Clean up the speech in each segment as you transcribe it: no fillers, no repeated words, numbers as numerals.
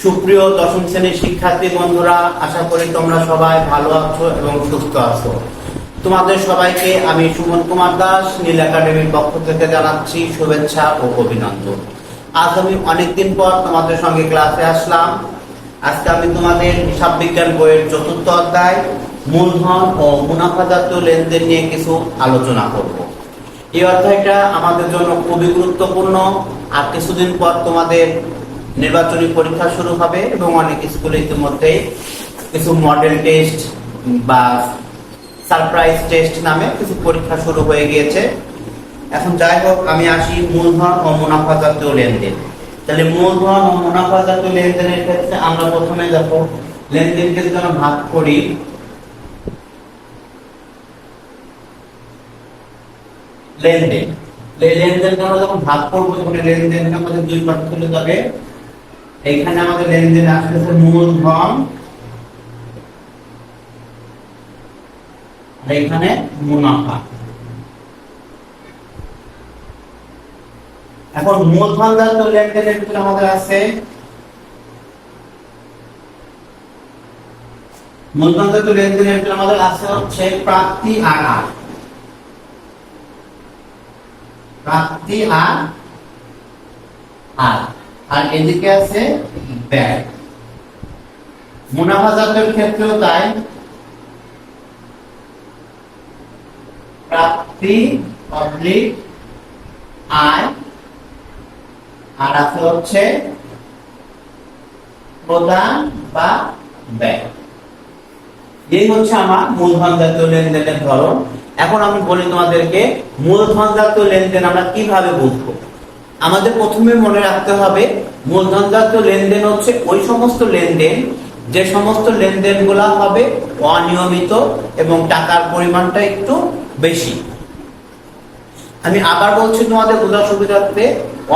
সুপ্রিয় দশম শ্রেণীর শিক্ষার্থী বন্ধুরা, আশা করি তোমরা সবাই ভালো আছো এবং সুস্থ আছো। তোমাদের সবাইকে আমি সুমন কুমার দাস নীল একাডেমির পক্ষ থেকে জানাচ্ছি শুভেচ্ছা ও অভিনন্দন। আজ আমি অনেকদিন পর তোমাদের সঙ্গে ক্লাসে আসলাম। আজকে আমি তোমাদের হিসাব বিজ্ঞান বইয়ের ৪র্থ অধ্যায় মূলধন ও মুনাফাজাত লেনদেন নিয়ে কিছু আলোচনা করব। এই অধ্যায়টা আমাদের জন্য খুবই গুরুত্বপূর্ণ। আর কিছুদিন পর তোমাদের নির্বাচনী পরীক্ষা শুরু হবে এবং অনেক স্কুলে ইতিমধ্যে কিছু মডেল টেস্ট বা সারপ্রাইজ টেস্ট নামে কিছু পরীক্ষা শুরু হয়ে গিয়েছে। এখন যাই হোক, আমি আসি মূলধন ও মুনাফাজাত লেনদেন। তাহলে মূলধন ও মুনাফাজাত লেনদেনের ক্ষেত্রে আমরা প্রথমে দেখো লেনদেনকে যদি আমরা ভাগ করি, লেনদেনকে আমরা যখন ভাগ করবো তখন লেনদেনকে আমাদের দুই পার্ট চলে যাবে। এখানে আমাদের লেনদেন আসতেছে মূলধন আর এখানে মুনাফা। এখন মূলধনজাত লেনদেনের ভিতরে আমাদের আছে মূলধনজাত লেনদেনের ভিতরে আমাদের আছে হচ্ছে প্রাপ্তি আর আয়। প্রাপ্তি আর এদিকে আছে ব্যয়। মুনাফাজাতের ক্ষেত্রেও তাই, প্রাপ্তি অবলিক আয় আর আছে হচ্ছে প্রদান বা ব্যয়। এই হচ্ছে আমার মূলধনজাত লেনদেনের ধরন। এখন আমি বলি তোমাদেরকে মূলধনজাত লেনদেন আমরা কিভাবে বুঝবো। আমাদের প্রথমে মনে রাখতে হবে মূলধনজাত লেনদেন হচ্ছে ওই সমস্ত লেনদেন যে সমস্ত লেনদেনগুলো হবে অনিয়মিত এবং টাকার পরিমাণটা একটু বেশি। আমি আবার বলছি তোমাদের বোঝার সুবিধার্থে,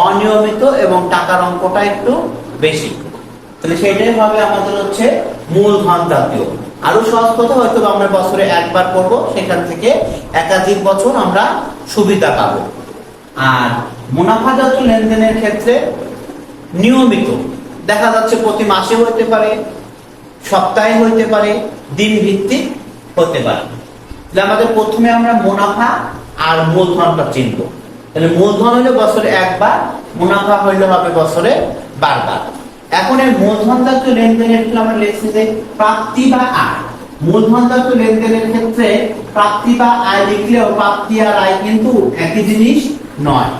অনিয়মিত এবং টাকার অঙ্কটা একটু বেশি। তাহলে সেটাই হবে আমাদের হচ্ছে মূলধন জাতীয়। আরো সহজ কথা, হয়তো আমরা বছরে একবার করব, সেখান থেকে একাধিক বছর আমরা সুবিধা পাবো। আর মুনাফাজাত লেনদেনের ক্ষেত্রে নিয়মিত দেখা যাচ্ছে, প্রতি মাসে হতে পারে, সপ্তাহে হতে পারে, দিন ভিত্তিক হতে পারে। তাহলে আমাদের প্রথমে আমরা মুনাফা আর মূলধনটা চিনব। তাহলে মূলধন হলে বছরে একবার, মুনাফা হইলে হবে বছরে বারবার। এখন এই মূলধনজাত লেনদেনের আমরা লিখছি যে প্রাপ্তি বা আয়। মূলধনজাত লেনদেনের ক্ষেত্রে প্রাপ্তি বা আয় লিখলেও প্রাপ্তি আর আয় কিন্তু একই জিনিস নয়।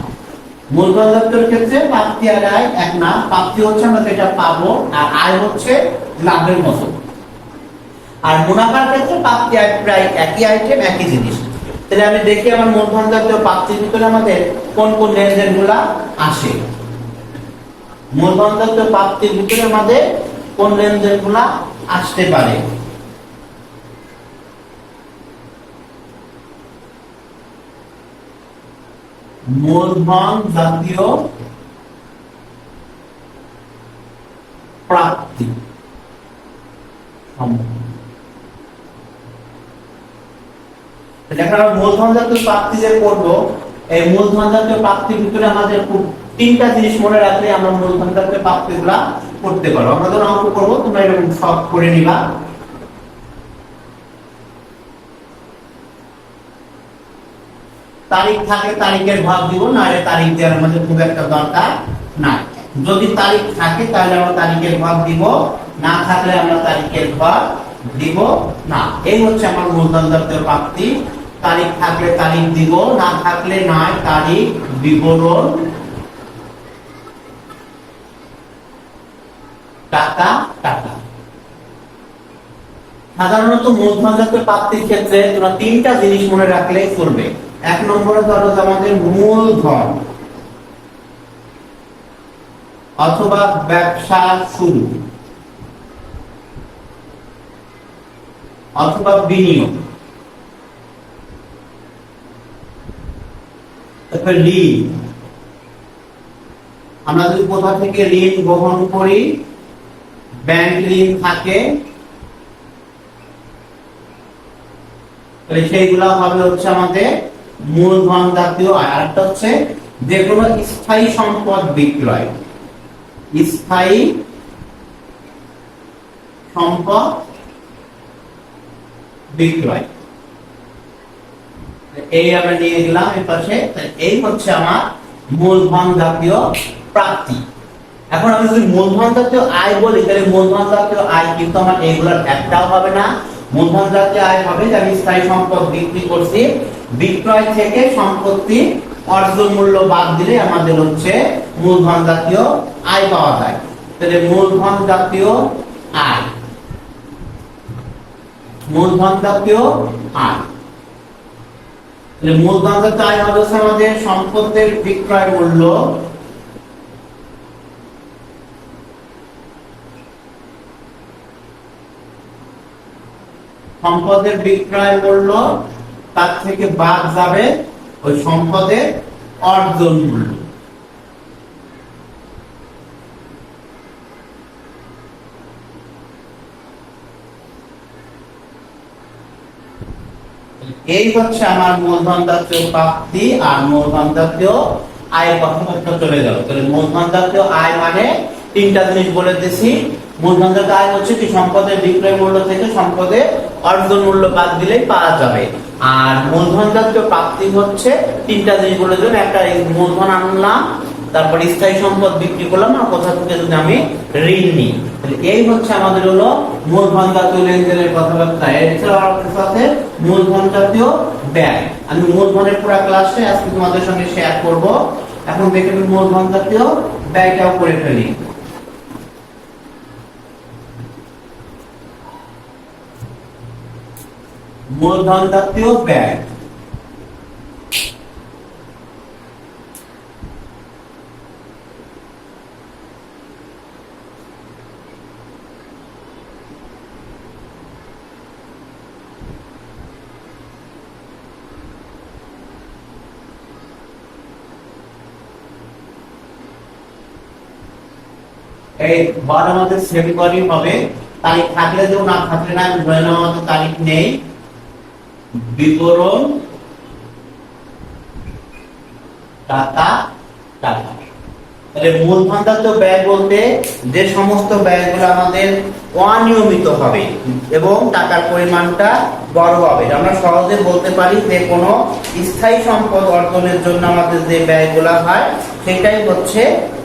মূলধনজাতের ক্ষেত্রে প্রাপ্তি আর আয় এক না। প্রাপ্তি হচ্ছে আমরা যেটা পাবো, আর আয় হচ্ছে লাভের মতো। আর মুনাফার ক্ষেত্রে প্রাপ্তি আয় প্রায় একই আইটেম, একই জিনিস। তাহলে আমি দেখি আমার মূলধনজাত প্রাপ্তির ভিতরে আমাদের কোন কোন লেনদেনগুলো আসে। মূলধনজাত প্রাপ্তির ভিতরে আমাদের কোন লেনদেনগুলো আসতে পারে। মূলধন জাতীয় প্রাপ্তি মূলধন জাতীয় প্রাপ্তি যে করবো, এই মূলধন জাতীয় প্রাপ্তির ভিতরে আমাদের খুব তিনটা জিনিস মনে রাখলে আমরা মূলধন জাতীয় প্রাপ্তি গুলা করতে পারবো। আমরা যখন অঙ্ক করবো তোমরা এরকম সব করে নিবা। তারিখ থাকে তারিখের ভাগ দিব, না হলে তারিখ দেওয়ার মধ্যে খুব একটা দরকার নাই। যদি তারিখ থাকে তাহলে আমরা তারিখের ভাগ দিব, না থাকলে আমরা তারিখের ভাগ দিব না। এই হচ্ছে আমার মূলধন জাতীয় প্রাপ্তি। তারিখ থাকলে তারিখ দিব, না থাকলে নাই, তারিখ বিবরণ টাকা টাকা। সাধারণত মূলধন জাতীয় প্রাপ্তির ক্ষেত্রে তোমরা তিনটা জিনিস মনে রাখলে করবে। এক নম্বরে ধরো আমাদের মূলধন অথবা ব্যবসা শুরু অথবা বিনিয়োগ, তারপর ঋণ। আমরা যদি কোথা থেকে ঋণ গ্রহণ করি, ব্যাংক ঋণ থাকে, তাহলে সেইগুলা হবে হচ্ছে আমাদের মূলধন জাতীয় আয়। আরেকটা হচ্ছে যে কোনো স্থায়ী সম্পদ বিক্রয়, স্থায়ী সম্পদ বিক্রয়, এই আমরা নিয়ে গেলাম এই পাশে। এই হচ্ছে আমার মূলধন জাতীয় প্রাপ্তি। এখন আমি যদি মূলধন জাতীয় আয় বলি তাহলে মূলধন জাতীয় আয় কিন্তু আমার এগুলোর একটাও হবে না। মূলধন জাতীয় আয় হবে যে আমি স্থায়ী সম্পদ বিক্রি করছি, বিক্রয় থেকে সম্পত্তি অর্জন মূল্য বাদ দিলে আমাদের হচ্ছে মূলধন জাতীয় আয় পাওয়া যায়। তাহলে মূলধন জাতীয় আয়, মূলধন জাতীয় আয়, মূলধন জাতীয় আয় হবে আমাদের সম্পদের বিক্রয় মূল্য সম্পদের বিক্রয় মূল্য, তার থেকে বাদ যাবে ওই সম্পদের অর্জন মূল্য। এই হচ্ছে আমার মূলধন জাতীয় প্রাপ্তি আর মূলধন জাতীয় আয়ের কথাবার্তা চলে গেল। তাহলে মূলধন জাতীয় আয় মানে তিনটা জিনিস বলে দিয়েছি। মূলধন জাতীয় আয় হচ্ছে কি সম্পদের বিক্রয় মূল্য থেকে সম্পদের অর্জন মূল্য বাদ দিলেই পাওয়া যাবে। আর মূলধন জাতীয় প্রাপ্তি হচ্ছে তিনটা জিনিস বলে দিলাম, একটা মূলধন আনলাম, তারপর স্থায়ী সম্পদ বিক্রি করলাম, আর কোথা থেকে যদি আমি ঋণ নিই। এই হচ্ছে আমাদের হলো মূলধন জাতীয় লেনদেনের কথাবার্তা। এছাড়াও সাথে মূলধন জাতীয় ব্যয়, আমি মূলধনের পুরো ক্লাসে আজকে তোমাদের সঙ্গে শেয়ার করব। এখন দেখে মূলধন জাতীয় ব্যয়টাও করে ফেলি। মূলধন জাতীয় ব্যয়, এই বার আমাদের সেভ করি হবে। তারিখ থাকলে দেব, না থাকলে না, ধরে নেওয়া আমাদের তারিখ নেই। বিবরণ টাকা টাকা। তাহলে মূলধন জাতীয় ব্যয় বলতে যে সমস্ত ব্যয়গুলো আমাদের অনিয়মিত হবে এবং টাকার পরিমাণটা বড় হবে। আমরা সহজে বলতে পারি যে কোনো স্থায়ী সম্পদ অর্জনের জন্য আমাদের যে ব্যয়গুলো হয় সেটাই হচ্ছে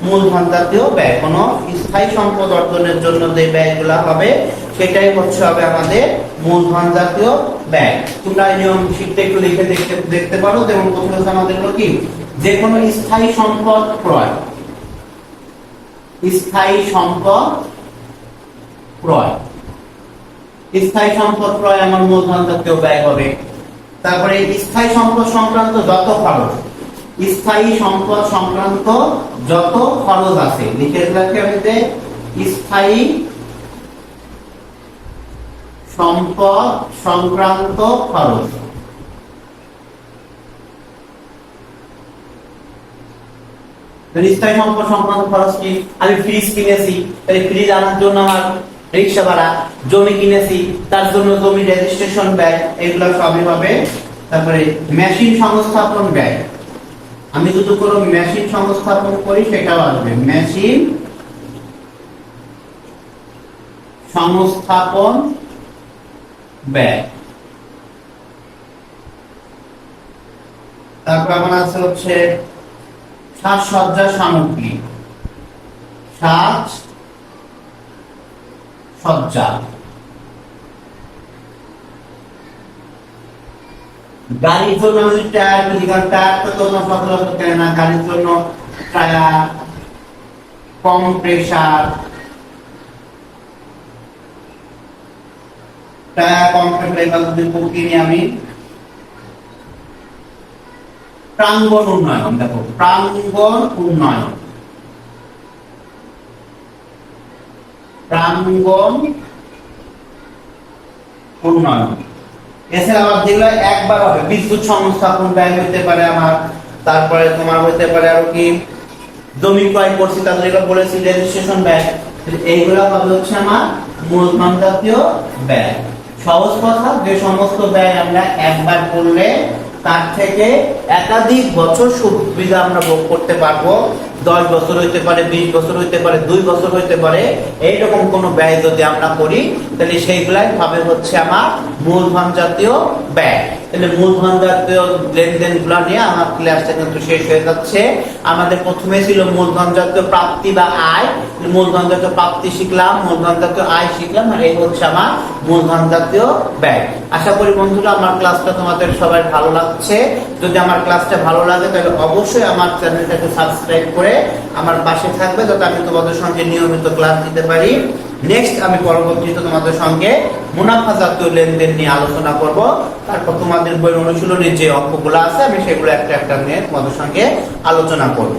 মূলধন জাতীয় ব্যয়। কোনো স্থায়ী সম্পদ অর্জনের জন্য যে ব্যয়গুলো হবে সেটাই হচ্ছে হবে আমাদের মূলধন জাতীয় ব্যয়। তোমরা নিয়ম শিখতে একটু লিখে দেখতে পারো। যেমন প্রথমে আমাদের হলো কি, যে কোনো স্থায়ী সম্পদ ক্রয়, স্থায়ী সম্পদ ক্রয়, স্থায়ী সম্পদ ক্রয় আমার মূলধন জাতীয় ব্যয় হবে। তারপরে স্থায়ী সম্পদ সংক্রান্ত যত খরচ, স্থায়ী সম্পদ সংক্রান্ত যত খরচ আছে লিখে রাখতে হবে। স্থায়ী সম্পদ সংক্রান্ত খরচ, স্থায়ী সম্পদ সংক্রান্ত খরচ কি, আমি ফ্রিজ কিনেছি, তাই ফ্রিজ আনার জন্য আমার রিক্সা ভাড়া, জমি কিনেছি তার জন্য জমি রেজিস্ট্রেশন ব্যয়, এগুলো সবই হবে। তারপরে মেশিন সংস্থাপন ব্যয়, আমি যদি কোনো মেশিন সংস্থাপন করি সেটাও আসবে, মেশিন সংস্থাপন ব্যয়। তারপর আমার আছে হচ্ছে সাজসজ্জা সামগ্রী, সাজসজ্জা। গাড়ির জন্য আমি টায়ার কিনি, কারণ টায়ার তো তোমার সচরাচর কেনে না। গাড়ির জন্য টায়ার, কম্প্রেসার, টায়ার কম্প্রেসার এগুলো যদি কিনি আমি। প্রাঙ্গণ উন্নয়ন, দেখো প্রাঙ্গণ উন্নয়ন, প্রাঙ্গণ উন্নয়ন। এছাড়া আবার যেগুলো একবার হবে, বিদ্যুৎ সংস্থাপন ব্যয় হইতে পারে আমার। তারপরে তোমার হইতে পারে আরো কি, জমি ক্রয় করছি তাদের যেগুলো বলেছি রেজিস্ট্রেশন ব্যয়, এইগুলো হবে হচ্ছে আমার মূলধন জাতীয় ব্যয়। সহজ কথা, যে সমস্ত ব্যয় আমরা একবার করলে তার থেকে একাধিক বছর সুবিধা আমরা ভোগ করতে পারবো। 10 বছর হইতে পারে, 20 বছর হইতে পারে, 2 বছর হইতে পারে। এইরকম কোনো ব্যয় যদি আমরা করি তাহলে সেইগুলাই ভাবে হচ্ছে আমার মূলধন জাতীয় ব্যয়। তাহলে মূলধন জাতীয় লেনদেন গুলা নিয়ে আমার ক্লাসটা কিন্তু শেষ হয়ে যাচ্ছে। আমাদের প্রথমে ছিল মূলধন জাতীয় প্রাপ্তি বা আয়, মূলধন জাতীয় প্রাপ্তি শিখলাম, মূলধন জাতীয় আয় শিখলাম, আর এই হচ্ছে আমার মূলধন জাতীয় ব্যয়। আশা করি বন্ধুরা আমার ক্লাসটা তোমাদের সবাই ভালো লাগছে। যদি আমার ক্লাসটা ভালো লাগে তাহলে অবশ্যই আমার চ্যানেলটাকে সাবস্ক্রাইব করে আমার পাশে থাকবে, যাতে আমি তোমাদের সঙ্গে নিয়মিত ক্লাস দিতে পারি। নেক্সট আমি পরবর্তীতে তোমাদের সঙ্গে মুনাফা জাতীয় লেনদেন নিয়ে আলোচনা করব। তারপর তোমাদের বই অনুশীলনের যে অঙ্কগুলো আছে আমি সেগুলো একটা একটা নিয়ে তোমাদের সঙ্গে আলোচনা করব।